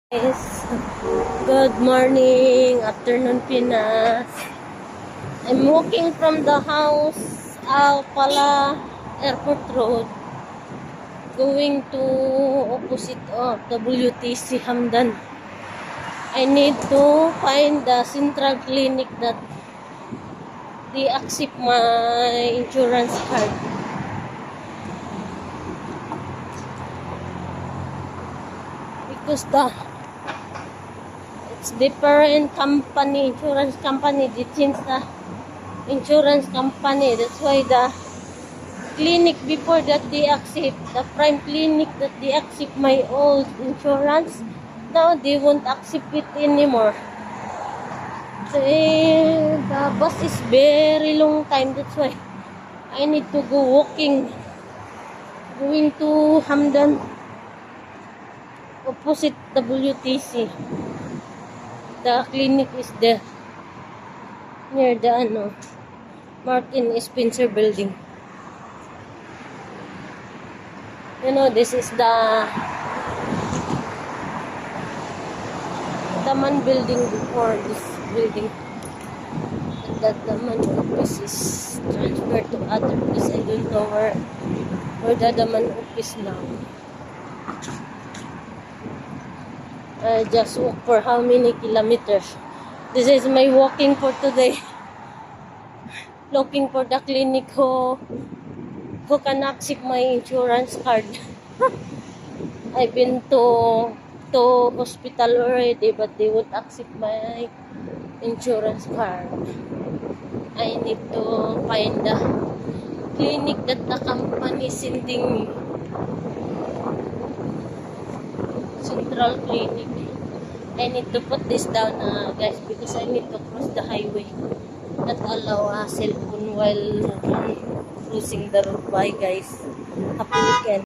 Guys, good morning, afternoon Pinas. I'm walking from the house pala Airport Road going to opposite of WTC Hamdan. I need to find the central clinic that they accept my insurance card. Because it's different company, insurance company. They changed the insurance company. That's why the clinic before that they accept, the prime clinic that they accept my old insurance, now they won't accept it anymore. So, the bus is very long time. That's why I need to go walking. Going to Hamdan, opposite WTC. The clinic is there, near the Martin Spencer building. You know, this is the Daman building before this building. And that Daman office is transferred to other place. I don't know where the Daman office now. I just walk for how many kilometers? This is my walking for today. Looking for the clinic who can accept my insurance card. I've been to hospital already, but they won't accept my insurance card. I need to find the clinic that the company is sending me. Central clinic. I need to put this down, guys, because I need to cross the highway. Not allow a cell phone while crossing the road. Bye, guys. Happy weekend.